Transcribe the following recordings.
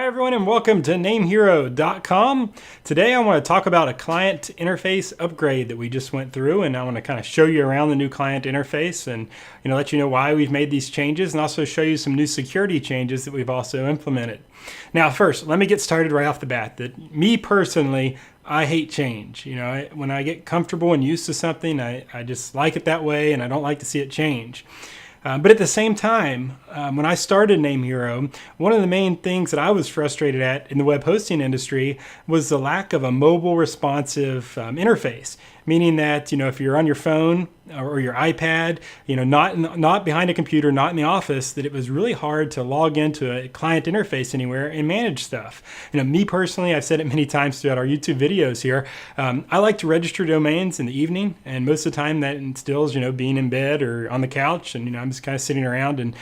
Hi everyone and welcome to NameHero.com. Today I want to talk about a client interface upgrade that we just went through, and I want to kind of show you around the new client interface and let you know why we've made these changes and also show you some new security changes that we've also implemented. Now first, let me get started right off the bat that me personally, I hate change. When I get comfortable and used to something, I just like it that way and I don't like to see it change. But at the same time, when I started NameHero, one of the main things that I was frustrated at in the web hosting industry was the lack of a mobile responsive interface. Meaning that, if you're on your phone or your iPad, not behind a computer, not in the office, that it was really hard to log into a client interface anywhere and manage stuff. Me personally, I've said it many times throughout our YouTube videos here, I like to register domains in the evening, and most of the time that instills, being in bed or on the couch, and I'm just kind of sitting around and,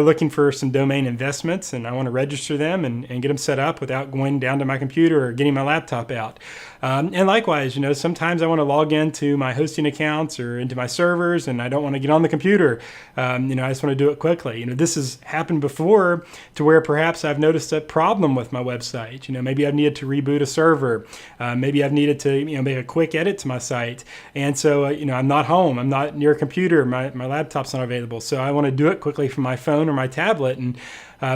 looking for some domain investments, and I want to register them and get them set up without going down to my computer or getting my laptop out. And likewise, sometimes I want to log into my hosting accounts or into my servers and I don't want to get on the computer. I just want to do it quickly. This has happened before to where perhaps I've noticed a problem with my website. Maybe I've needed to reboot a server. Maybe I've needed to, make a quick edit to my site. And so, I'm not home. I'm not near a computer. My laptop's not available. So I want to do it quickly from my phone or my tablet. And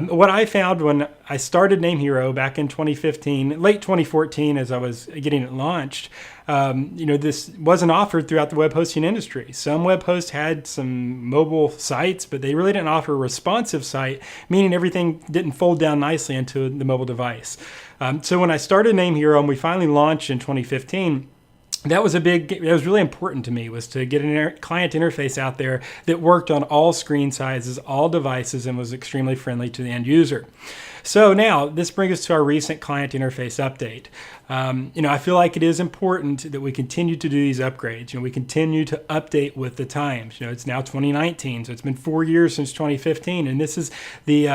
what I found when I started NameHero back in 2015, late 2014, as I was getting it launched, this wasn't offered throughout the web hosting industry. Some web hosts had some mobile sites, but they really didn't offer a responsive site, meaning everything didn't fold down nicely into the mobile device. So when I started NameHero and we finally launched in 2015, that was really important to me, was to get a client interface out there that worked on all screen sizes, all devices, and was extremely friendly to the end user. So now this brings us to our recent client interface update. I feel like it is important that we continue to do these upgrades. We continue to update with the times. It's now 2019, so it's been 4 years since 2015, and this is the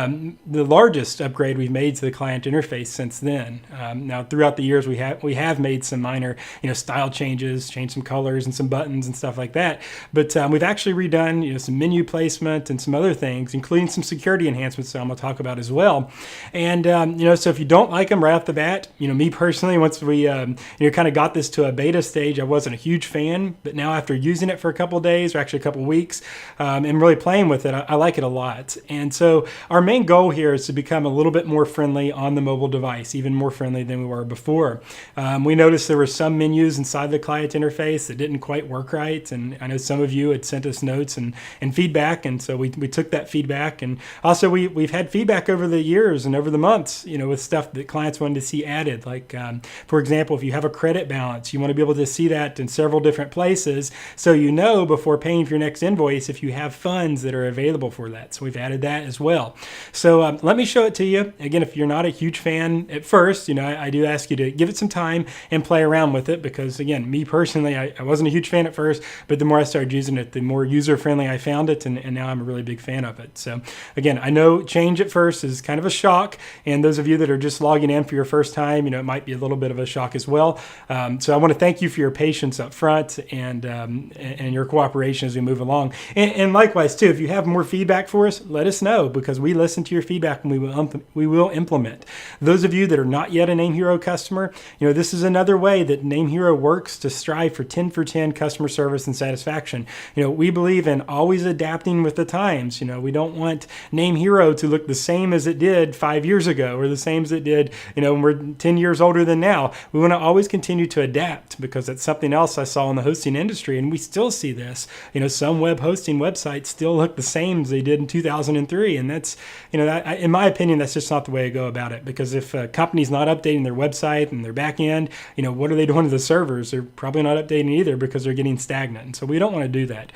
largest upgrade we've made to the client interface since then. Now, throughout the years, we have made some minor, style changes, changed some colors and some buttons and stuff like that. But we've actually redone, some menu placement and some other things, including some security enhancements that I'm going to talk about as well. And so if you don't like them right off the bat, me personally, once we kind of got this to a beta stage, I wasn't a huge fan, but now after using it for a couple of days or actually a couple of weeks and really playing with it, I like it a lot. And so our main goal here is to become a little bit more friendly on the mobile device, even more friendly than we were before. We noticed there were some menus inside the client interface that didn't quite work right, and I know some of you had sent us notes and feedback, and so we took that feedback. And also we've had feedback over the years and over the months, with stuff that clients wanted to see added. Like, for example, if you have a credit balance, you want to be able to see that in several different places, so before paying for your next invoice if you have funds that are available for that. So we've added that as well. So let me show it to you. Again, if you're not a huge fan at first, I do ask you to give it some time and play around with it, because again, me personally, I wasn't a huge fan at first, but the more I started using it, the more user-friendly I found it, and now I'm a really big fan of it. So again, I know change at first is kind of a shock, and those of you that are just logging in for your first time, it might be a little bit of a shock as well. So I want to thank you for your patience up front and your cooperation as we move along. And likewise too, if you have more feedback for us, let us know, because we listen to your feedback and we will implement. Those of you that are not yet a NameHero customer, this is another way that NameHero works to strive for 10 for 10 customer service and satisfaction. We believe in always adapting with the times. We don't want NameHero to look the same as it did 5 years ago, or the same as it did, when we're 10 years older than now. We want to always continue to adapt, because that's something else I saw in the hosting industry, and we still see this. Some web hosting websites still look the same as they did in 2003, and that's, in my opinion, that's just not the way to go about it. Because if a company's not updating their website and their back end, what are they doing to the servers? They're probably not updating either, because they're getting stagnant. And so we don't want to do that.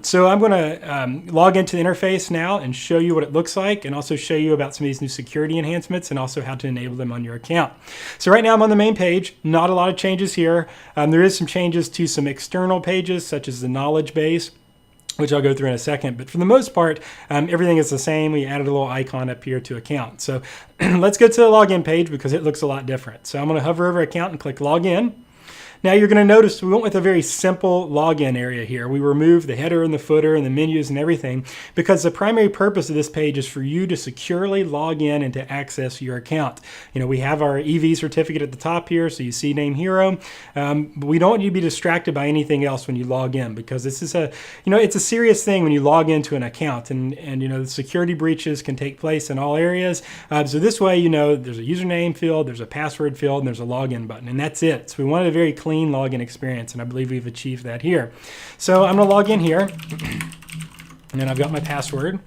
So I'm going to log into the interface now and show you what it looks like, and also show you about some of these new security enhancements and also how to enable them on your account. So right now I'm on the main page. Not a lot of changes here. There is some changes to some external pages, such as the knowledge base, which I'll go through in a second. But for the most part, everything is the same. We added a little icon up here to account. So let's go to the login page, because it looks a lot different. So I'm going to hover over account and click login. Now you're going to notice we went with a very simple login area here. We removed the header and the footer and the menus and everything because the primary purpose of this page is for you to securely log in and to access your account. We have our EV certificate at the top here, so you see NameHero. But we don't want you to be distracted by anything else when you log in, because this is it's a serious thing when you log into an account, and the security breaches can take place in all areas. So this way, there's a username field, there's a password field, and there's a login button, and that's it. So we wanted a very clean login experience, and I believe we've achieved that here. So I'm going to log in here, and then I've got my password.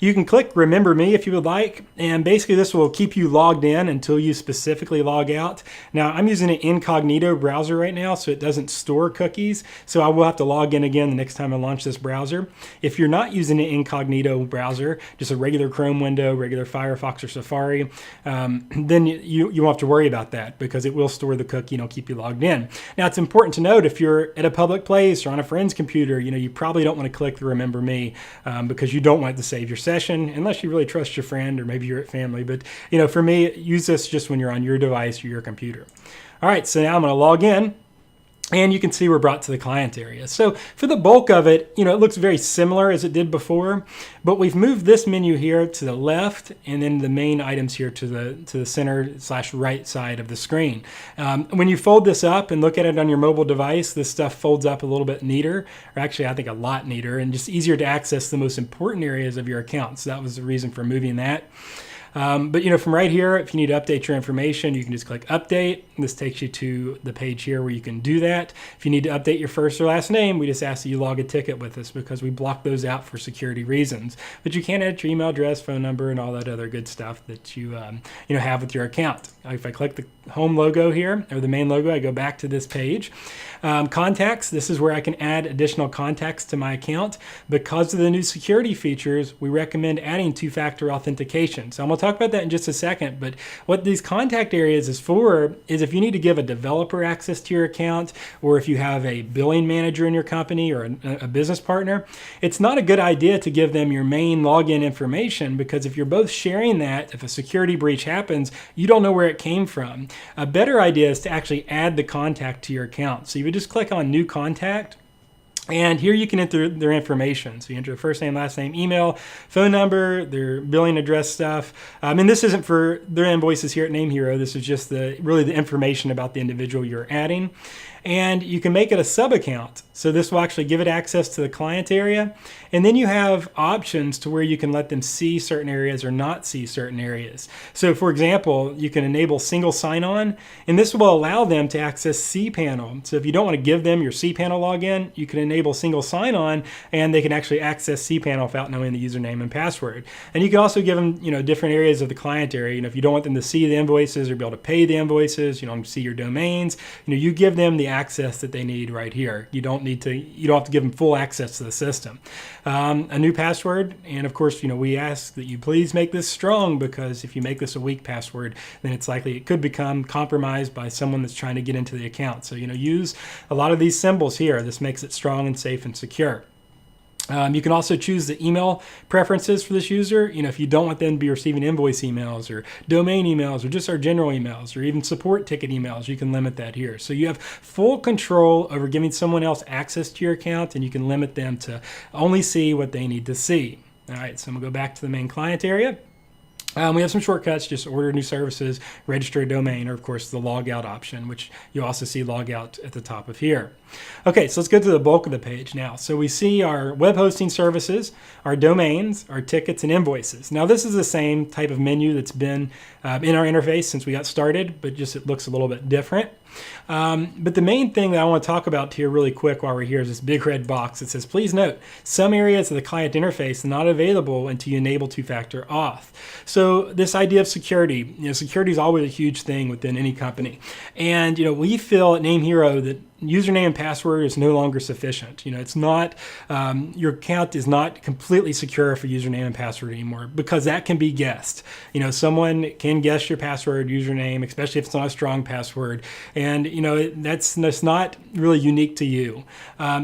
You can click Remember Me if you would like, and basically this will keep you logged in until you specifically log out. Now, I'm using an incognito browser right now, so it doesn't store cookies, so I will have to log in again the next time I launch this browser. If you're not using an incognito browser, just a regular Chrome window, regular Firefox or Safari, then you won't have to worry about that, because it will store the cookie and it'll keep you logged in. Now, it's important to note, if you're at a public place or on a friend's computer, you probably don't want to click the Remember Me because you don't want to save your session unless you really trust your friend, or maybe you're at family. But for me, use this just when you're on your device or your computer. All right, so now I'm going to log in, and you can see we're brought to the client area. So for the bulk of it, it looks very similar as it did before, but we've moved this menu here to the left, and then the main items here to the center/right side of the screen. When you fold this up and look at it on your mobile device, this stuff folds up a little bit neater, or actually I think a lot neater, and just easier to access the most important areas of your account. So that was the reason for moving that. But from right here, if you need to update your information, you can just click Update. This takes you to the page here where you can do that. If you need to update your first or last name, we just ask that you log a ticket with us, because we block those out for security reasons. But you can add your email address, phone number, and all that other good stuff that you have with your account. If I click the home logo here, or the main logo, I go back to this page. Contacts, this is where I can add additional contacts to my account. Because of the new security features, we recommend adding two-factor authentication. So I'm going to talk about that in just a second, but what these contact areas is for is if you need to give a developer access to your account, or if you have a billing manager in your company, or a business partner, it's not a good idea to give them your main login information, because if you're both sharing that, if a security breach happens, you don't know where it came from. A better idea is to actually add the contact to your account. So you would just click on New Contact, and here you can enter their information. So you enter the first name, last name, email, phone number, their billing address stuff. And this isn't for their invoices here at NameHero. This is just really the information about the individual you're adding. And you can make it a sub-account. So this will actually give it access to the client area. And then you have options to where you can let them see certain areas or not see certain areas. So for example, you can enable single sign-on, and this will allow them to access cPanel. So if you don't want to give them your cPanel login, you can enable single sign-on, and they can actually access cPanel without knowing the username and password. And you can also give them, different areas of the client area. If you don't want them to see the invoices or be able to pay the invoices, you don't see your domains, you give them the access that they need right here. You don't have to give them full access to the system. A new password, and of course, we ask that you please make this strong, because if you make this a weak password, then it's likely it could become compromised by someone that's trying to get into the account. So, use a lot of these symbols here. This makes it strong and safe and secure. You can also choose the email preferences for this user. If you don't want them to be receiving invoice emails or domain emails or just our general emails or even support ticket emails, you can limit that here. So you have full control over giving someone else access to your account, and you can limit them to only see what they need to see. All right, so I'm gonna go back to the main client area. We have some shortcuts, just order new services, register a domain, or of course the log out option, which you also see log out at the top of here. Okay, so let's go to the bulk of the page now. So we see our web hosting services, our domains, our tickets, and invoices. Now this is the same type of menu that's been in our interface since we got started, but just it looks a little bit different. But the main thing that I want to talk about here really quick while we're here is this big red box that says, please note, some areas of the client interface are not available until you enable two-factor auth. So this idea of security, security is always a huge thing within any company. And we feel at NameHero that username and password is no longer sufficient. It's not, your account is not completely secure for username and password anymore, because that can be guessed. Someone can guess your password, username, especially if it's not a strong password. And, that's not really unique to you.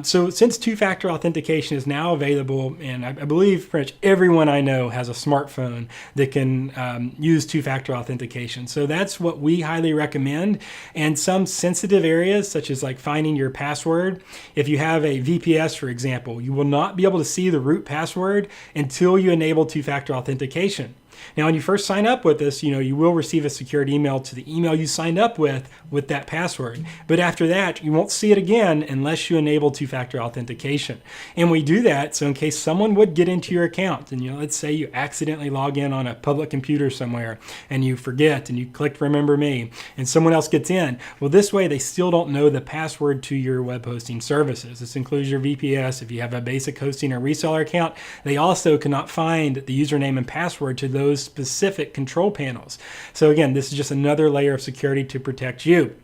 So since two-factor authentication is now available, and I believe pretty much everyone I know has a smartphone that can use two-factor authentication. So that's what we highly recommend. And some sensitive areas, such as like finding your password, if you have a VPS, for example, you will not be able to see the root password until you enable two-factor authentication. Now, when you first sign up with this, you will receive a secured email to the email you signed up with that password. But after that, you won't see it again unless you enable two-factor authentication. And we do that so in case someone would get into your account, and let's say you accidentally log in on a public computer somewhere and you forget and you clicked Remember Me and someone else gets in. Well, this way they still don't know the password to your web hosting services. This includes your VPS. If you have a basic hosting or reseller account, they also cannot find the username and password to those specific control panels. So again, this is just another layer of security to protect you.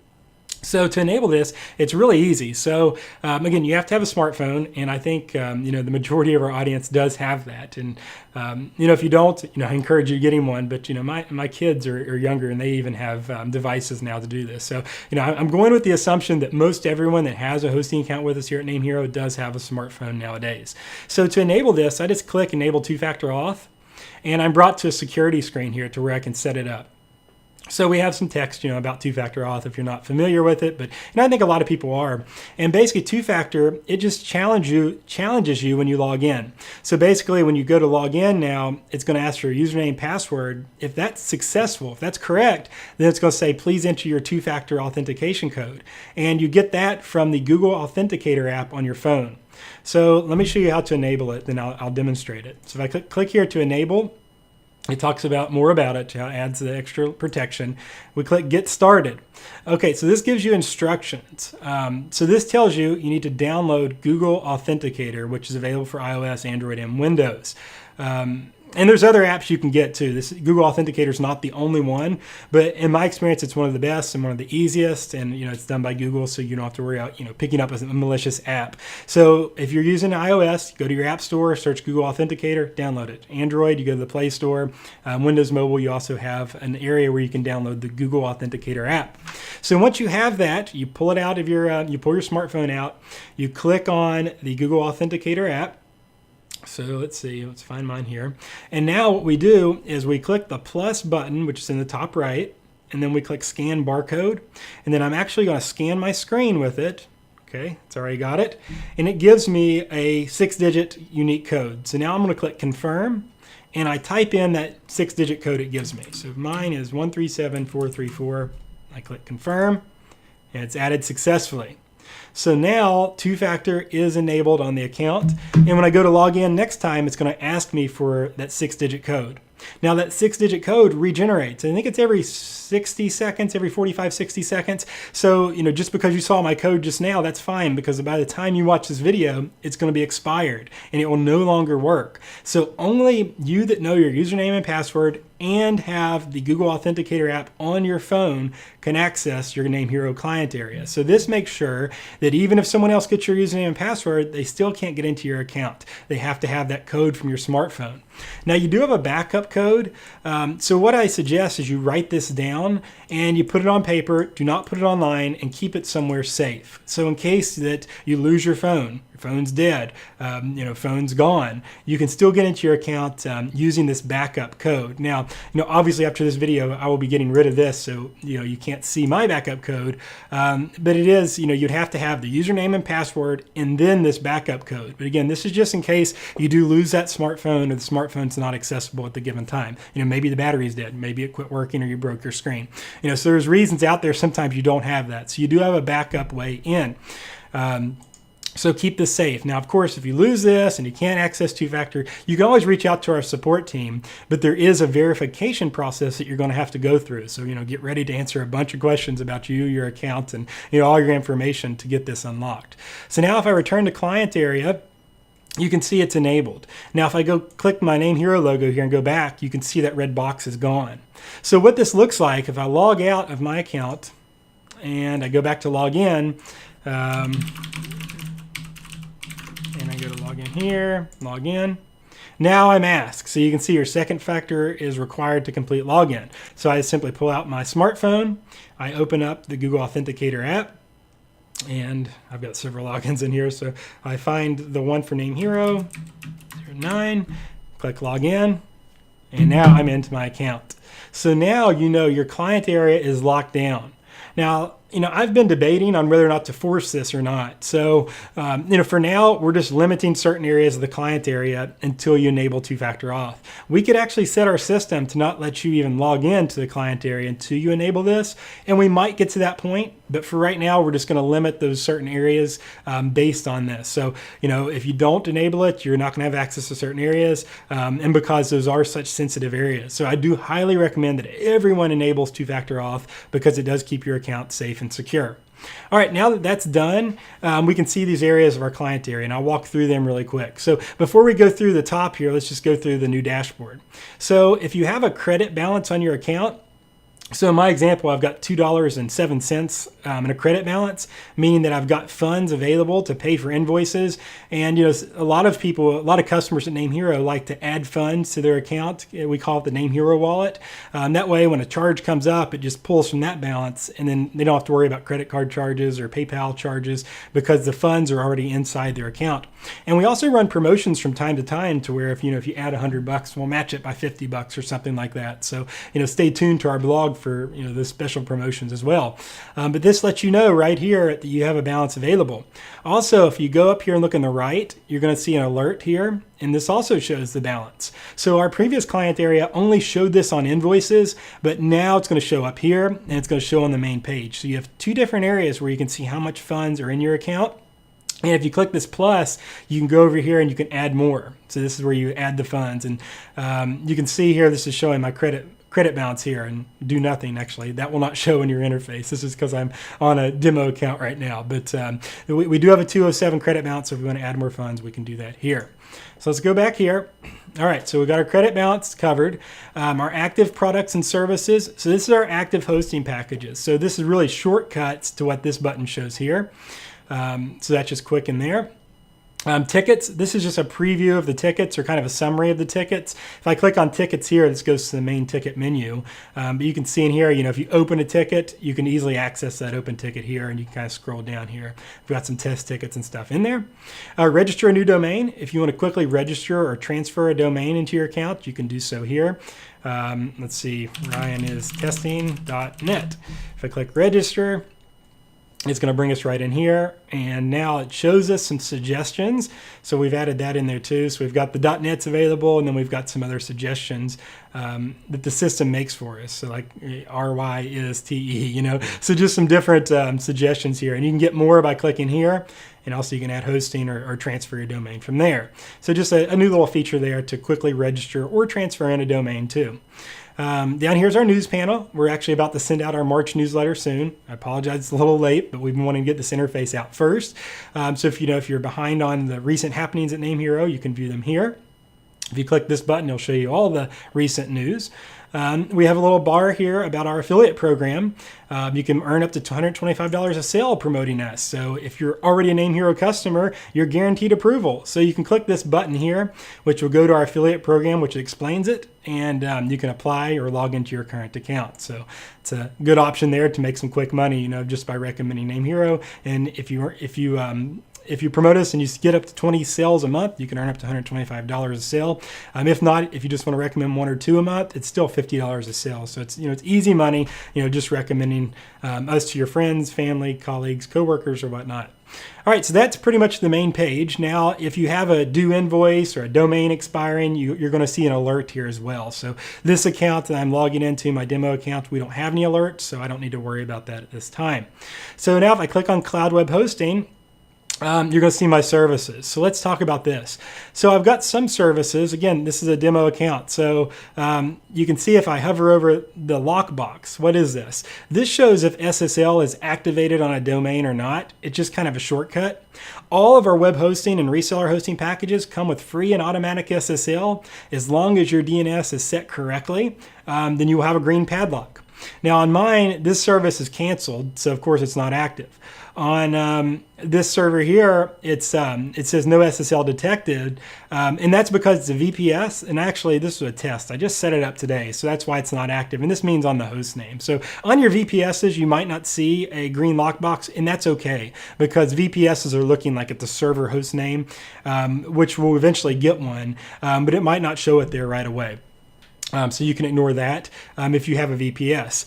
So to enable this, it's really easy. So again, you have to have a smartphone, and I think the majority of our audience does have that. And if you don't, I encourage you getting one. But my kids are younger, and they even have devices now to do this. So I'm going with the assumption that most everyone that has a hosting account with us here at NameHero does have a smartphone nowadays. So to enable this, I just click Enable Two-Factor Auth, and I'm brought to a security screen here to where I can set it up. So we have some text, about two-factor auth if you're not familiar with it, but I think a lot of people are. And basically, two-factor, it just challenges you when you log in. So basically, when you go to log in now, it's going to ask for your username and password. If that's successful, if that's correct, then it's going to say, please enter your two-factor authentication code. And you get that from the Google Authenticator app on your phone. So let me show you how to enable it, then I'll demonstrate it. So if I click here to enable, it talks more about it, how it adds the extra protection. We click Get Started. Okay, so this gives you instructions. So this tells you need to download Google Authenticator, which is available for iOS, Android, and Windows. And there's other apps you can get too. This Google Authenticator is not the only one, but in my experience, it's one of the best and one of the easiest. And it's done by Google, so you don't have to worry about picking up a malicious app. So if you're using iOS, go to your app store, search Google Authenticator, download it. Android, you go to the Play Store. Windows Mobile, you also have an area where you can download the Google Authenticator app. So once you have that, you pull it out of you pull your smartphone out, you click on the Google Authenticator app. So let's find mine here. And now what we do is we click the plus button, which is in the top right, and then we click Scan Barcode. And then I'm actually going to scan my screen with it. Okay, it's already got it. And it gives me a 6-digit unique code. So now I'm going to click Confirm, and I type in that 6-digit code it gives me. So mine is 137434. I click Confirm, and it's added successfully. So now two-factor is enabled on the account. And when I go to log in next time, it's going to ask me for that 6-digit code. Now that 6-digit code regenerates. I think it's every 60 seconds, every 45, 60 seconds. So, just because you saw my code just now, that's fine, because by the time you watch this video, it's going to be expired and it will no longer work. So only you that know your username and password and have the Google Authenticator app on your phone can access your NameHero client area. So this makes sure that even if someone else gets your username and password, they still can't get into your account. They have to have that code from your smartphone. Now you do have a backup code. So what I suggest is you write this down and you put it on paper. Do not put it online, and keep it somewhere safe. So in case that you lose your phone's dead, phone's gone, you can still get into your account using this backup code. Now, obviously after this video, I will be getting rid of this, so you can't see my backup code. But it is, you'd have to have the username and password and then this backup code. But again, this is just in case you do lose that smartphone, or the smartphone's not accessible at the given time. Maybe the battery's dead, maybe it quit working, or you broke your screen. So there's reasons out there sometimes you don't have that. So you do have a backup way in. So keep this safe. Now, of course, if you lose this and you can't access two-factor, you can always reach out to our support team, but there is a verification process that you're going to have to go through. So, get ready to answer a bunch of questions about you, your account, and all your information to get this unlocked. So now if I return to client area, you can see it's enabled. Now, if I go click my NameHero logo here and go back, you can see that red box is gone. So what this looks like, if I log out of my account and I go back to log in, And I go to log in here, log in. Now I'm asked. So you can see your second factor is required to complete login. So I simply pull out my smartphone. I open up the Google Authenticator app. And I've got several logins in here. So I find the one for NameHero, 09, click login. And now I'm into my account. So now you know your client area is locked down. Now, I've been debating on whether or not to force this or not. So, for now, we're just limiting certain areas of the client area until you enable two-factor auth. We could actually set our system to not let you even log in to the client area until you enable this. And we might get to that point. But for right now, we're just going to limit those certain areas based on this. So, if you don't enable it, you're not going to have access to certain areas. And because those are such sensitive areas. So I do highly recommend that everyone enables two-factor auth because it does keep your account safe and secure. All right, now that that's done, we can see these areas of our client area, and I'll walk through them really quick. So before we go through the top here, let's just go through the new dashboard. So if you have a credit balance on your account, so in my example, I've got $2.07 in a credit balance, meaning that I've got funds available to pay for invoices. And a lot of customers at NameHero like to add funds to their account. We call it the NameHero wallet. That way, when a charge comes up, it just pulls from that balance, and then they don't have to worry about credit card charges or PayPal charges because the funds are already inside their account. And we also run promotions from time to time to where if you add $100, we'll match it by $50 or something like that. So stay tuned to our blog for the special promotions as well. But this lets you know right here that you have a balance available. Also, if you go up here and look on the right, you're going to see an alert here, and this also shows the balance. So our previous client area only showed this on invoices, but now it's going to show up here, and it's going to show on the main page. So you have two different areas where you can see how much funds are in your account. And if you click this plus, you can go over here and you can add more. So this is where you add the funds. And you can see here, this is showing my credit balance here, and do nothing actually. That will not show in your interface. This is because I'm on a demo account right now. But we do have a 207 credit balance, so if we want to add more funds, we can do that here. So let's go back here. All right, so we got our credit balance covered. Our active products and services. So this is our active hosting packages. So this is really shortcuts to what this button shows here. So that's just quick in there. Tickets, this is just a preview of the tickets or kind of a summary of the tickets. If I click on tickets here, this goes to the main ticket menu. But you can see in here, if you open a ticket, you can easily access that open ticket here, and you can kind of scroll down here. We've got some test tickets and stuff in there. Register a new domain. If you want to quickly register or transfer a domain into your account, you can do so here. Let's see, ryanistesting.net. If I click register, it's going to bring us right in here, and now it shows us some suggestions. So we've added that in there too. So we've got the .nets available, and then we've got some other suggestions that the system makes for us. So like RYISTE, so just some different suggestions here. And you can get more by clicking here, and also you can add hosting or transfer your domain from there. So just a new little feature there to quickly register or transfer in a domain too. Down here's our news panel. We're actually about to send out our March newsletter soon. I apologize, it's a little late, but we've been wanting to get this interface out first. So if you're behind on the recent happenings at NameHero, you can view them here. If you click this button, it'll show you all the recent news. We have a little bar here about our affiliate program. You can earn up to $225 a sale promoting us. So if you're already a NameHero customer, you're guaranteed approval. So you can click this button here, which will go to our affiliate program, which explains it, and you can apply or log into your current account. So it's a good option there to make some quick money, just by recommending NameHero. And if you promote us and you get up to 20 sales a month, you can earn up to $125 a sale. If not, if you just want to recommend one or two a month, it's still $50 a sale. So it's it's easy money. Just recommending us to your friends, family, colleagues, coworkers, or whatnot. All right, so that's pretty much the main page. Now, if you have a due invoice or a domain expiring, you're going to see an alert here as well. So this account that I'm logging into, my demo account, we don't have any alerts, so I don't need to worry about that at this time. So now if I click on Cloud Web Hosting, you're going to see my services. So let's talk about this. So I've got some services. Again, this is a demo account. So you can see if I hover over the lockbox, what is this? This shows if SSL is activated on a domain or not. It's just kind of a shortcut. All of our web hosting and reseller hosting packages come with free and automatic SSL. As long as your DNS is set correctly, then you will have a green padlock. Now on mine, this service is canceled, so of course it's not active. On this server here, it says no SSL detected, and that's because it's a VPS. And actually, this was a test. I just set it up today, so that's why it's not active. And this means on the host name. So on your VPSs, you might not see a green lockbox, and that's okay because VPSs are looking like at the server host name, which will eventually get one, but it might not show it there right away. So you can ignore that if you have a VPS.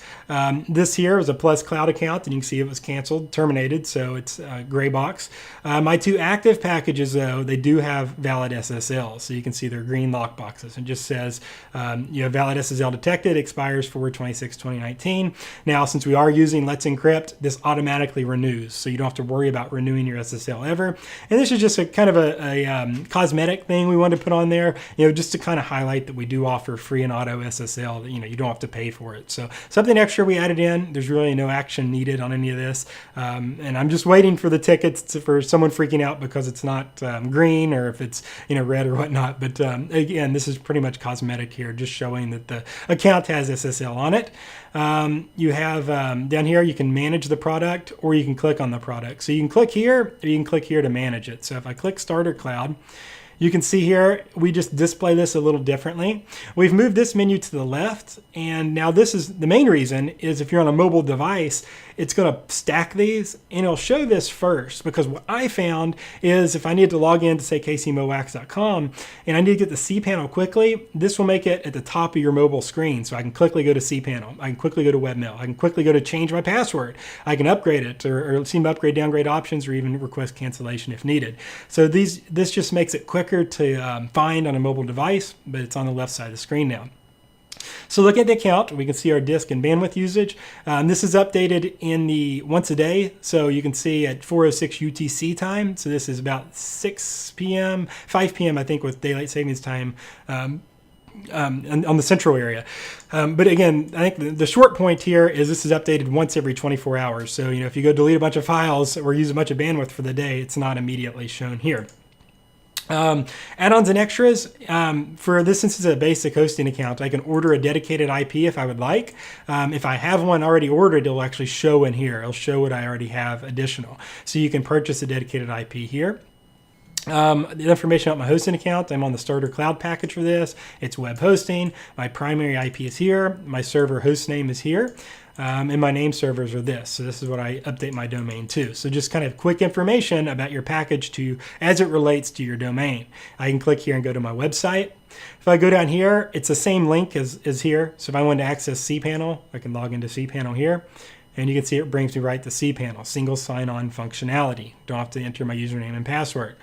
This here is a Plus Cloud account, and you can see it was canceled, terminated, so it's a gray box. My two active packages, though, they do have valid SSL, so you can see they're green lock boxes. It just says you have valid SSL detected, expires 4/26/2019. Now, since we are using Let's Encrypt, this automatically renews, so you don't have to worry about renewing your SSL ever. And this is just a kind of a cosmetic thing we wanted to put on there, just to kind of highlight that we do offer free and auto SSL. You don't have to pay for it. So something extra we added in. There's really no action needed on any of this, and I'm just waiting for the tickets for someone freaking out because it's not green or if it's red or whatnot. But again, this is pretty much cosmetic here, just showing that the account has SSL on it. You have down here you can manage the product, or you can click on the product. So you can click here, or you can click here to manage it. So if I click Starter Cloud, you can see here, we just display this a little differently. We've moved this menu to the left, and now this is the main reason is if you're on a mobile device, it's going to stack these, and it'll show this first, because what I found is if I need to log in to say kcmowax.com and I need to get the cPanel quickly, this will make it at the top of your mobile screen. So I can quickly go to cPanel, I can quickly go to webmail, I can quickly go to change my password, I can upgrade it or see upgrade, downgrade options, or even request cancellation if needed. So this just makes it quicker to find on a mobile device, but it's on the left side of the screen now. So look at the account, we can see our disk and bandwidth usage. This is updated in the once a day, so you can see at 4:06 UTC time. So this is about 6 p.m., 5 p.m. I think with daylight savings time on the central area. But again, I think the short point here is this is updated once every 24 hours. So if you go delete a bunch of files or use a bunch of bandwidth for the day, it's not immediately shown here. Add-ons and extras. For this, since it's a basic hosting account, I can order a dedicated IP if I would like. If I have one already ordered, it'll actually show in here. It'll show what I already have additional. So you can purchase a dedicated IP here. The information about my hosting account, I'm on the Starter Cloud package for this. It's web hosting. My primary IP is here. My server host name is here. And my name servers are this. So this is what I update my domain to. So just kind of quick information about your package as it relates to your domain. I can click here and go to my website. If I go down here, it's the same link as here. So if I want to access cPanel, I can log into cPanel here. And you can see it brings me right to cPanel, single sign-on functionality. Don't have to enter my username and password.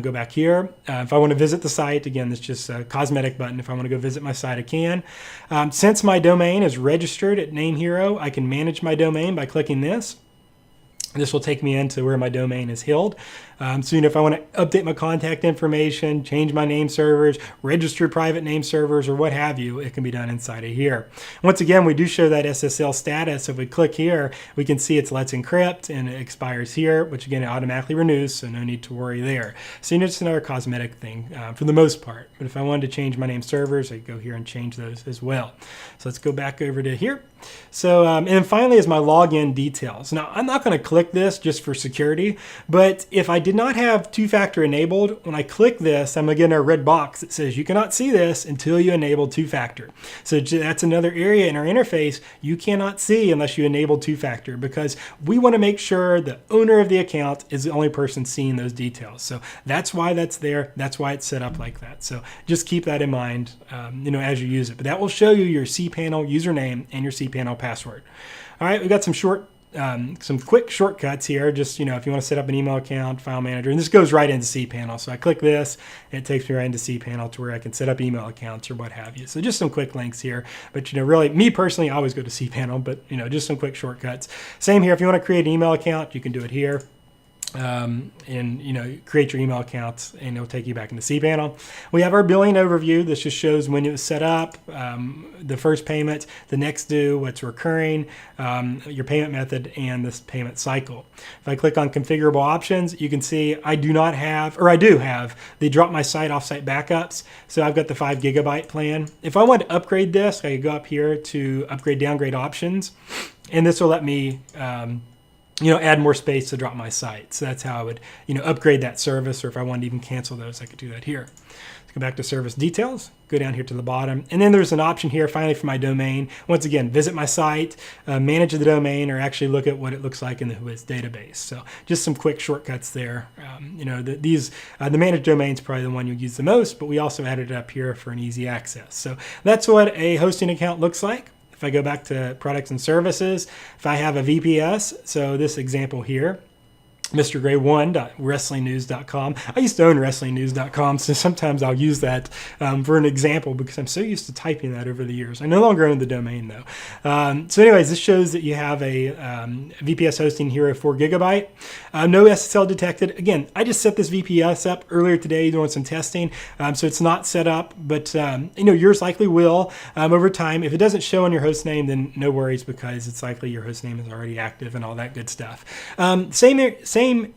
Go back here. If I want to visit the site, again, it's just a cosmetic button. If I want to go visit my site, I can. Since my domain is registered at NameHero, I can manage my domain by clicking this. This will take me into where my domain is held. So if I want to update my contact information, change my name servers, register private name servers, or what have you, it can be done inside of here. Once again, we do show that SSL status. If we click here, we can see it's Let's Encrypt, and it expires here, which again, it automatically renews, so no need to worry there. So just another cosmetic thing for the most part. But if I wanted to change my name servers, I could go here and change those as well. So let's go back over to here. So, and then finally is my login details. Now, I'm not going to click this just for security, but if I did not have two-factor enabled, when I click this, I'm going to get a red box that says you cannot see this until you enable two-factor. So that's another area in our interface you cannot see unless you enable two-factor, because we want to make sure the owner of the account is the only person seeing those details. So that's why that's there. That's why it's set up like that. So just keep that in mind, as you use it. But that will show you your cPanel username and your cPanel password. All right, we've got some quick shortcuts here. Just, if you want to set up an email account, file manager, and this goes right into cPanel. So I click this, and it takes me right into cPanel to where I can set up email accounts or what have you. So just some quick links here. But, really, me personally, I always go to cPanel, but, just some quick shortcuts. Same here. If you want to create an email account, you can do it here. and create your email accounts, and it'll take you back into cPanel. We have our billing overview. This just shows when it was set up, the first payment, the next due, what's recurring, your payment method, and this payment cycle. If I click on configurable options, you can see I do have the drop my site offsite backups. So I've got the 5 GB plan. If I want to upgrade this, I could go up here to upgrade downgrade options, and this will let me add more space to drop my site. So that's how I would, upgrade that service, or if I wanted to even cancel those, I could do that here. Let's go back to service details, go down here to the bottom, and then there's an option here finally for my domain. Once again, visit my site, manage the domain, or actually look at what it looks like in the Whois database. So just some quick shortcuts there. The managed domain is probably the one you use the most, but we also added it up here for an easy access. So that's what a hosting account looks like. If I go back to products and services, if I have a VPS, so this example here, MrGray1.WrestlingNews.com. I used to own WrestlingNews.com, so sometimes I'll use that for an example because I'm so used to typing that over the years. I no longer own the domain though. So anyways, this shows that you have a VPS hosting here of 4 GB. No SSL detected. Again, I just set this VPS up earlier today doing some testing, so it's not set up, but yours likely will over time. If it doesn't show on your host name, then no worries because it's likely your host name is already active and all that good stuff. Same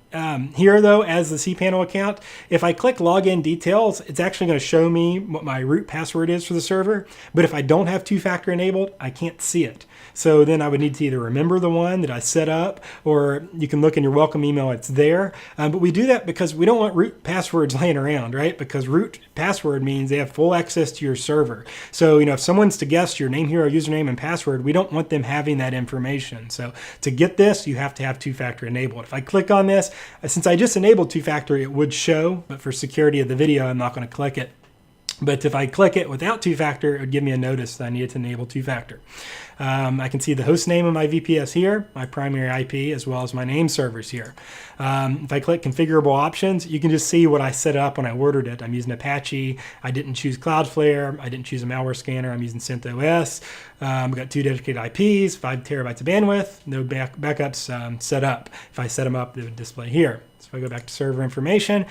here though as the cPanel account. If I click login details, it's actually going to show me what my root password is for the server. But if I don't have 2-factor enabled, I can't see it. So then I would need to either remember the one that I set up, or you can look in your welcome email, it's there. But we do that because we don't want root passwords laying around, right? Because root password means they have full access to your server. So, if someone's to guess your NameHero username and password, we don't want them having that information. So to get this, you have to have 2-factor enabled. If I click on this, since I just enabled 2-factor, it would show, but for security of the video, I'm not going to click it. But if I click it without 2-factor, it would give me a notice that I needed to enable 2-factor. I can see the host name of my VPS here, my primary IP, as well as my name servers here. If I click configurable options, you can just see what I set up when I ordered it. I'm using Apache. I didn't choose Cloudflare. I didn't choose a malware scanner. I'm using CentOS. I've got 2 dedicated IPs, 5 terabytes of bandwidth, no backups set up. If I set them up, they would display here. So if I go back to server information,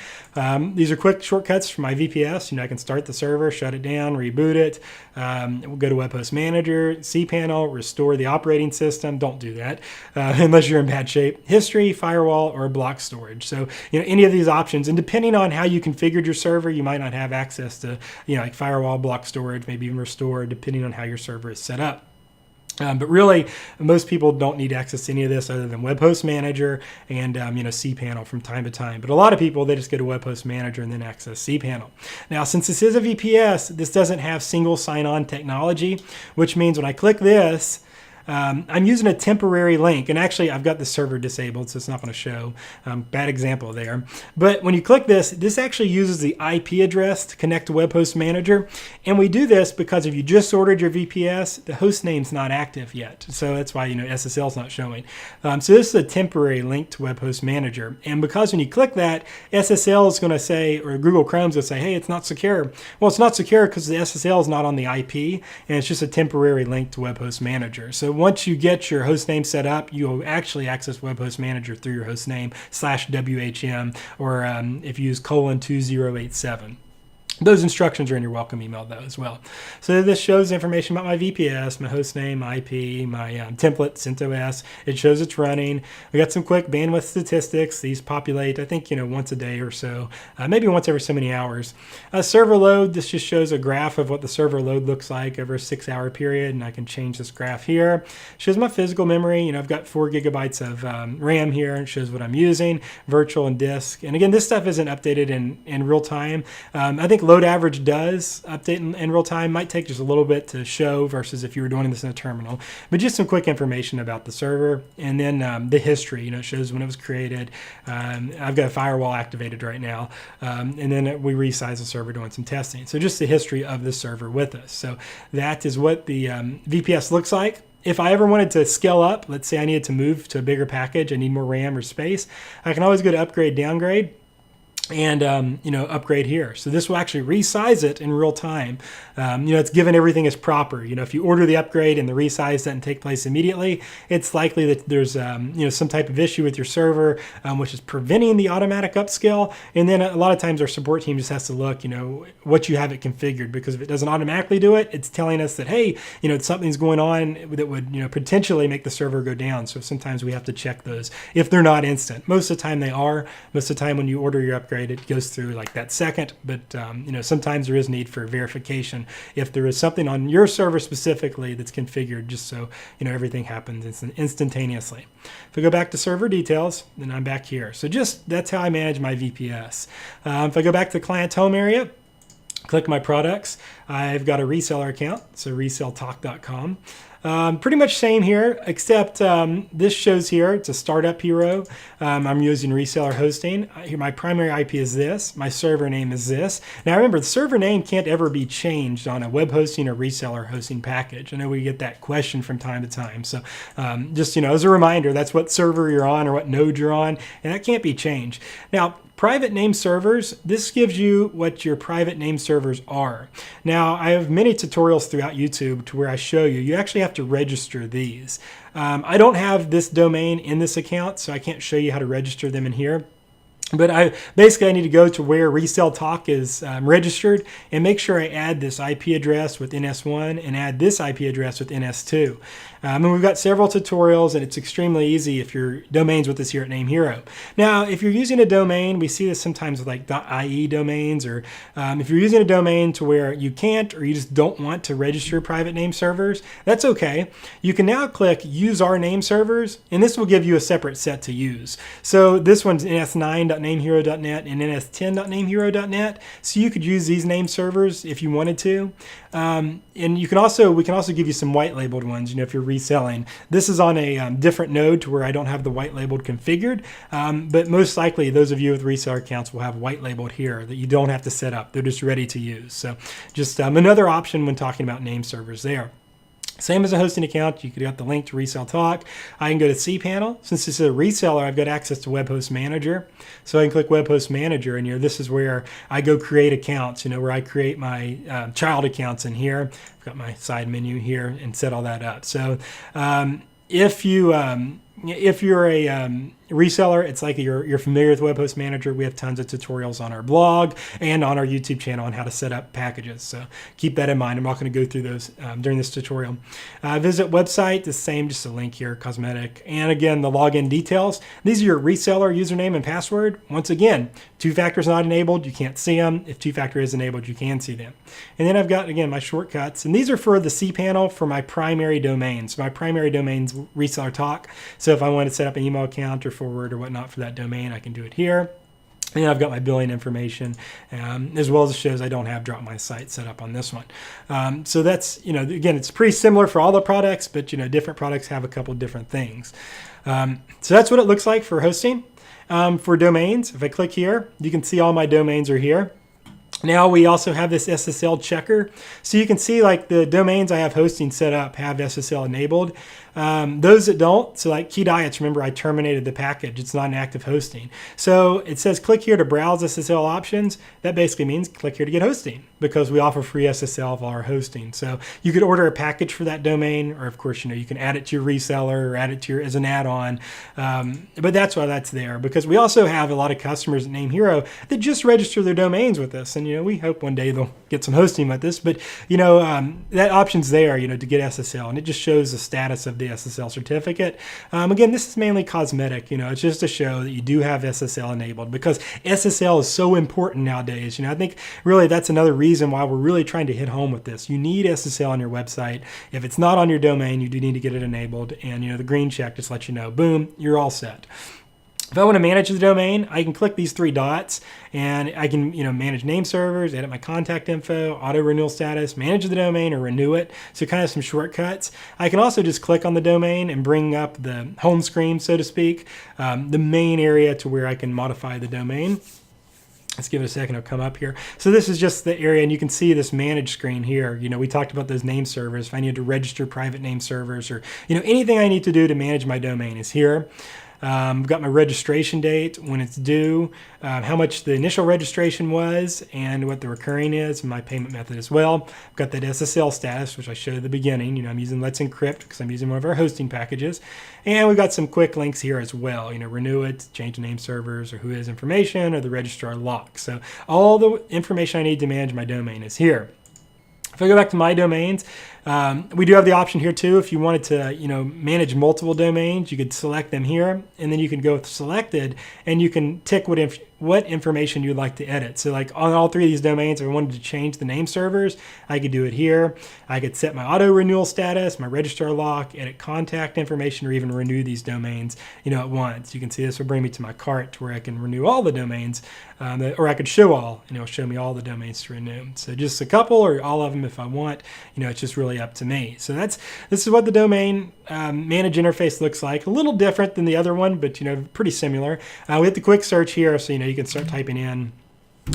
these are quick shortcuts for my VPS. I can start the server, shut it down, reboot it. We'll go to Web Host Manager, cPanel, restore the operating system. Don't do that unless you're in bad shape. History, firewall, or block storage. So any of these options, and depending on how you configured your server, you might not have access to like firewall, block storage, maybe even restore, depending on how your server is set up. But really, most people don't need access to any of this other than Web Host Manager and cPanel from time to time. But a lot of people, they just go to Web Host Manager and then access cPanel. Now, since this is a VPS, this doesn't have single sign-on technology, which means when I click this, I'm using a temporary link, and actually I've got the server disabled, so it's not going to show. Bad example there. But when you click this, this actually uses the IP address to connect to Web Host Manager, and we do this because if you just ordered your VPS, the host name's not active yet, so that's why SSL is not showing. So this is a temporary link to Web Host Manager, and because when you click that, SSL is going to say, or Google Chrome's going to say, hey, it's not secure. Well, it's not secure because the SSL is not on the IP, and it's just a temporary link to Web Host Manager. So once you get your host name set up, you'll actually access Web Host Manager through your host name /WHM, or if you use :2087. Those instructions are in your welcome email though as well. So this shows information about my VPS, my host name, IP, my template, CentOS. It shows it's running. We got some quick bandwidth statistics. These populate, I think, once a day or so, maybe once every so many hours. Server load, this just shows a graph of what the server load looks like over a 6-hour period, and I can change this graph here. Shows my physical memory. I've got 4 GB of RAM here, and it shows what I'm using, virtual and disk. And again, this stuff isn't updated in real time. I think load average does update in real time. Might take just a little bit to show versus if you were doing this in a terminal. But just some quick information about the server, and then the history. It shows when it was created. I've got a firewall activated right now, and then we resize the server doing some testing. So just the history of the server with us. So that is what the VPS looks like. If I ever wanted to scale up, let's say I needed to move to a bigger package, I need more RAM or space, I can always go to upgrade, downgrade. and upgrade here. So this will actually resize it in real time. It's given everything is proper. If you order the upgrade and the resize doesn't take place immediately, it's likely that there's some type of issue with your server, which is preventing the automatic upscale. And then a lot of times our support team just has to look, what you have it configured, because if it doesn't automatically do it, it's telling us that, hey, something's going on that would potentially make the server go down. So sometimes we have to check those if they're not instant. Most of the time they are. Most of the time when you order your upgrade, it goes through like that second, but sometimes there is need for verification if there is something on your server specifically that's configured, just so everything happens instantaneously. If I go back to server details, then I'm back here. So that's how I manage my VPS. If I go back to the client home area, click my products, I've got a reseller account, so reselltalk.com. Pretty much same here, except this shows here, it's a startup hero. I'm using Reseller Hosting. Here, my primary IP is this. My server name is this. Now remember, the server name can't ever be changed on a web hosting or reseller hosting package. I know we get that question from time to time. So just as a reminder, that's what server you're on or what node you're on, and that can't be changed. Now, private name servers, this gives you what your private name servers are. Now, I have many tutorials throughout YouTube to where I show you actually have to register these. I don't have this domain in this account, so I can't show you how to register them in here. But I need to go to where Resell Talk is registered and make sure I add this IP address with NS1 and add this IP address with NS2. And we've got several tutorials, and it's extremely easy if your domain's with us here at NameHero. Now, if you're using a domain, we see this sometimes with like .ie domains, or if you're using a domain to where you can't or you just don't want to register private name servers, that's okay. You can now click Use Our Name Servers, and this will give you a separate set to use. So this one's ns9.namehero.net and ns10.namehero.net, so you could use these name servers if you wanted to. And we can also give you some white labeled ones, if you're reselling. This is on a different node to where I don't have the white labeled configured, but most likely those of you with reseller accounts will have white labeled here that you don't have to set up. They're just ready to use. So just another option when talking about name servers there. Same as a hosting account, you could get the link to Resell Talk. I can go to cPanel. Since this is a reseller, I've got access to Web Host Manager. So I can click Web Host Manager, and this is where I go create accounts, where I create my child accounts in here. I've got my side menu here and set all that up. So if you're a reseller, it's like you're familiar with Web Host Manager. We have tons of tutorials on our blog and on our YouTube channel on how to set up packages. So keep that in mind. I'm not going to go through those during this tutorial. Visit website, the same, just a link here, cosmetic. And again, the login details. These are your reseller username and password. Once again, two-factor is not enabled. You can't see them. If two-factor is enabled, you can see them. And then I've got, again, my shortcuts. And these are for the cPanel for my primary domain. So my primary domain's Reseller Talk. So if I want to set up an email account or forward or whatnot for that domain, I can do it here. And I've got my billing information, as well as it shows I don't have Drop My Site set up on this one. So that's, again, it's pretty similar for all the products, but, different products have a couple different things. So that's what it looks like for hosting. For domains, if I click here, you can see all my domains are here. Now we also have this SSL checker. So you can see like the domains I have hosting set up have SSL enabled. Those that don't, so like Key Diets, remember I terminated the package. It's not an active hosting. So it says click here to browse SSL options. That basically means click here to get hosting because we offer free SSL of our hosting. So you could order a package for that domain, or of course, you can add it to your reseller or add it to as an add-on. But that's why that's there, because we also have a lot of customers at NameHero that just register their domains with us. And, we hope one day they'll get some hosting with this, but, that option's there, to get SSL, and it just shows the status of the SSL certificate. Again, this is mainly cosmetic, it's just to show that you do have SSL enabled, because SSL is so important nowadays. I think really that's another reason why we're really trying to hit home with this. You need SSL on your website. If it's not on your domain, you do need to get it enabled, and the green check just lets you know, boom, you're all set. If I want to manage the domain, I can click these three dots and I can, manage name servers, edit my contact info, auto renewal status, manage the domain or renew it. So kind of some shortcuts. I can also just click on the domain and bring up the home screen, so to speak, the main area to where I can modify the domain. Let's give it a second, it'll come up here. So this is just the area, and you can see this manage screen here. We talked about those name servers. If I need to register private name servers or, anything I need to do to manage my domain is here. I've got my registration date, when it's due, how much the initial registration was, and what the recurring is, and my payment method as well. I've got that SSL status, which I showed at the beginning. I'm using Let's Encrypt because I'm using one of our hosting packages. And we've got some quick links here as well. Renew it, change the name servers, or who has information, or the registrar lock. So all the information I need to manage my domain is here. If I go back to my domains, we do have the option here too. If you wanted to, manage multiple domains, you could select them here, and then you can go with selected, and you can tick what information you'd like to edit. So like on all three of these domains, if I wanted to change the name servers, I could do it here. I could set my auto renewal status, my registrar lock, edit contact information, or even renew these domains, at once. You can see this will bring me to my cart to where I can renew all the domains, or I could show all, and it'll show me all the domains to renew. So just a couple or all of them if I want. It's just really up to me. So this is what the domain manage interface looks like. A little different than the other one, but pretty similar. We hit the quick search here, so you can start typing in.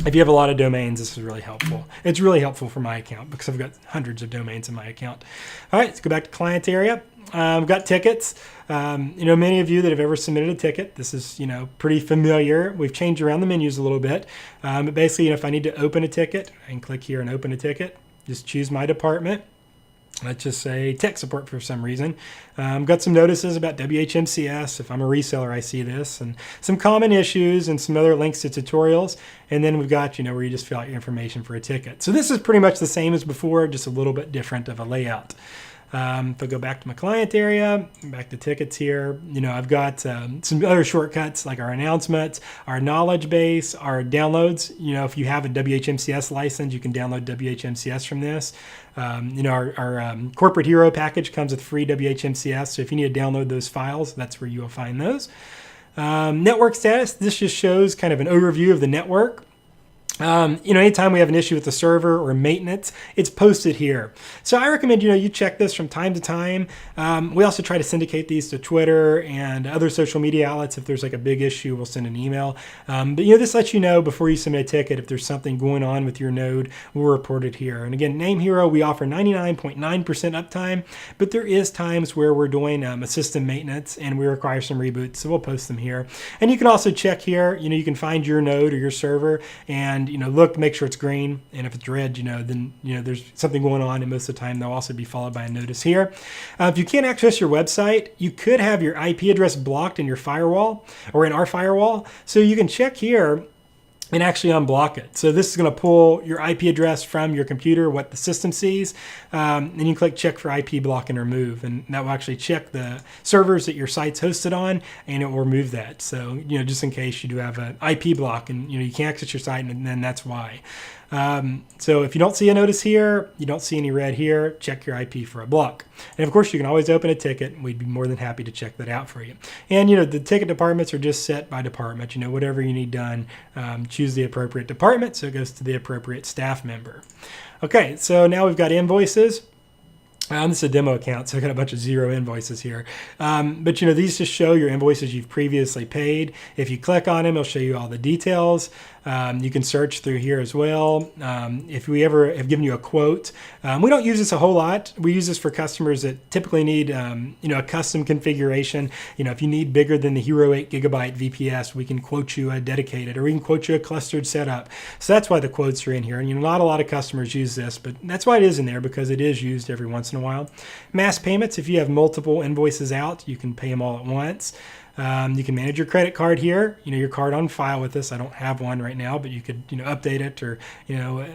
If you have a lot of domains, this is really helpful. It's really helpful for my account because I've got hundreds of domains in my account. All right, let's go back to client area. I've got tickets. Many of you that have ever submitted a ticket, this is, pretty familiar. We've changed around the menus a little bit. But basically, if I need to open a ticket, I can click here and open a ticket. Just choose my department. Let's just say tech support for some reason. Got some notices about WHMCS. If I'm a reseller, I see this, and some common issues and some other links to tutorials. And then we've got, where you just fill out your information for a ticket. So this is pretty much the same as before, just a little bit different of a layout. If I go back to my client area, back to tickets here, I've got some other shortcuts like our announcements, our knowledge base, our downloads. If you have a WHMCS license, you can download WHMCS from this. Our corporate hero package comes with free WHMCS. So if you need to download those files, that's where you will find those. Network status, this just shows kind of an overview of the network. Anytime we have an issue with the server or maintenance, it's posted here. So I recommend, you check this from time to time. We also try to syndicate these to Twitter and other social media outlets. If there's like a big issue, we'll send an email. But this lets you know before you submit a ticket, if there's something going on with your node, we'll report it here. And again, NameHero, we offer 99.9% uptime, but there is times where we're doing a system maintenance and we require some reboots. So we'll post them here. And you can also check here, you can find your node or your server and look to make sure it's green, and if it's red, then there's something going on, and most of the time they'll also be followed by a notice here. If you can't access your website, you could have your IP address blocked in your firewall or in our firewall, so you can check here and actually unblock it. So this is going to pull your IP address from your computer, what the system sees, and you can click check for IP block and remove, and that will actually check the servers that your site's hosted on, and it will remove that. So just in case you do have an IP block and you can't access your site, and then that's why. So if you don't see a notice here, you don't see any red here, check your IP for a block. And of course, you can always open a ticket. We'd be more than happy to check that out for you. And the ticket departments are just set by department. Whatever you need done, choose the appropriate department so it goes to the appropriate staff member. Okay, so now we've got invoices. This is a demo account, so I got a bunch of 0 invoices here. But these just show your invoices you've previously paid. If you click on them, it'll show you all the details. You can search through here as well. If we ever have given you a quote, we don't use this a whole lot. We use this for customers that typically need, a custom configuration. If you need bigger than the Hero 8 gigabyte VPS, we can quote you a dedicated, or we can quote you a clustered setup. So that's why the quotes are in here. And not a lot of customers use this, but that's why it is in there, because it is used every once in a while. Mass payments, if you have multiple invoices out, you can pay them all at once. You can manage your credit card here, your card on file with us. I don't have one right now, but you could, update it or,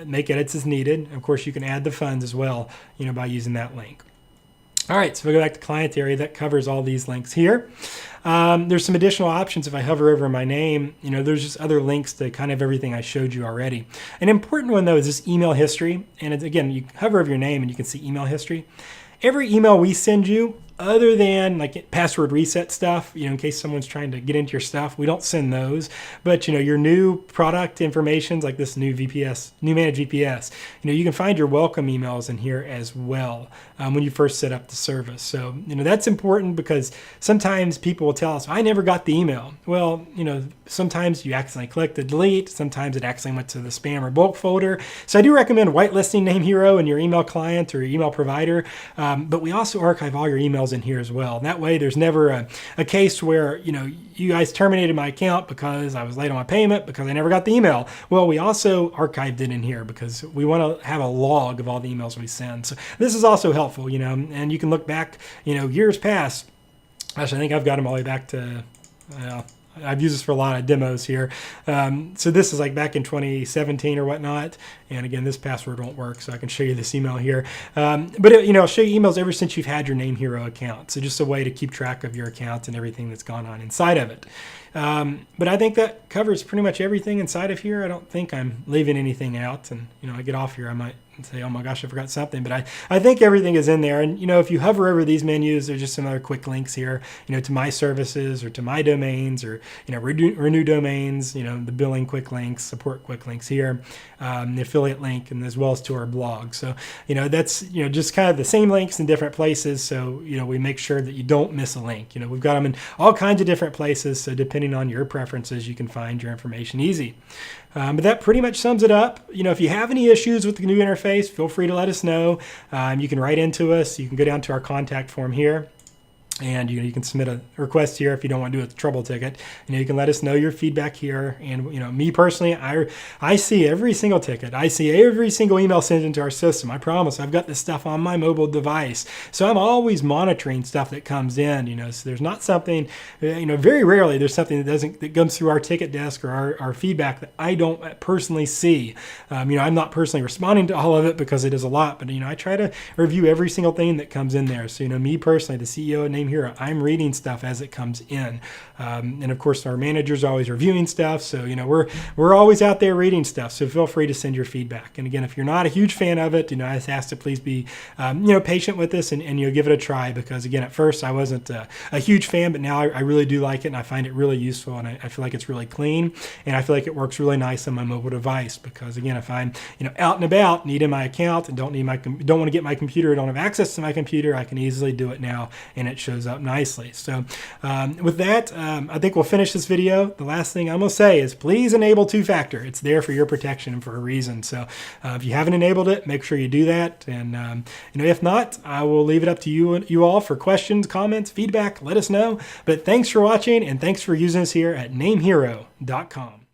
make edits as needed. Of course, you can add the funds as well, by using that link. All right, so if we go back to client area, that covers all these links here. There's some additional options. If I hover over my name, there's just other links to kind of everything I showed you already. An important one though is this email history. And it's, again, you hover over your name and you can see email history. Every email we send you, other than like password reset stuff, in case someone's trying to get into your stuff, we don't send those. But your new product information, like this new VPS, new managed VPS, you can find your welcome emails in here as well when you first set up the service. So that's important because sometimes people will tell us, I never got the email. Well, sometimes you accidentally click the delete. Sometimes it accidentally went to the spam or bulk folder. So I do recommend whitelisting NameHero in your email client or your email provider. But we also archive all your emails emails in here as well. And that way there's never a case where, you guys terminated my account because I was late on my payment because I never got the email. Well, we also archived it in here because we want to have a log of all the emails we send. So this is also helpful, and you can look back, years past. Actually, I think I've got them all the way back to, I've used this for a lot of demos here. So this is like back in 2017 or whatnot. And again, this password won't work, so I can show you this email here. But I'll show you emails ever since you've had your NameHero account. So just a way to keep track of your account and everything that's gone on inside of it. But I think that covers pretty much everything inside of here. I don't think I'm leaving anything out. And, I get off here, I might say, oh my gosh, I forgot something. But I think everything is in there. And, if you hover over these menus, there's just some other quick links here, to my services or to my domains or, renew domains, the billing quick links, support quick links here, the affiliate link, and as well as to our blog. So, that's, just kind of the same links in different places. So, we make sure that you don't miss a link. We've got them in all kinds of different places. So depending on your preferences, you can find your information easy. But that pretty much sums it up. If you have any issues with the new interface, feel free to let us know. You can write into us. You can go down to our contact form here. And you can submit a request here if you don't want to do a trouble ticket. You can let us know your feedback here. And me personally, I see every single ticket. I see every single email sent into our system. I promise. I've got this stuff on my mobile device, so I'm always monitoring stuff that comes in. So there's not something. Very rarely there's something that comes through our ticket desk or our feedback that I don't personally see. I'm not personally responding to all of it because it is a lot, but I try to review every single thing that comes in there. So me personally, the CEO of NameHero, I'm reading stuff as it comes in, and of course our managers are always reviewing stuff. So we're always out there reading stuff. So feel free to send your feedback. And again, if you're not a huge fan of it, I just ask to please be patient with us and give it a try, because again, at first I wasn't a huge fan, but now I really do like it and I find it really useful, and I feel like it's really clean, and I feel like it works really nice on my mobile device. Because again, if I'm out and about, needing my account and don't want to get my computer, don't have access to my computer, I can easily do it now, and it shows up nicely. So with that, I think we'll finish this video. The last thing I'm going to say is please enable two-factor. It's there for your protection and for a reason. So if you haven't enabled it, make sure you do that. And if not, I will leave it up to you all for questions, comments, feedback. Let us know. But thanks for watching, and thanks for using us here at NameHero.com.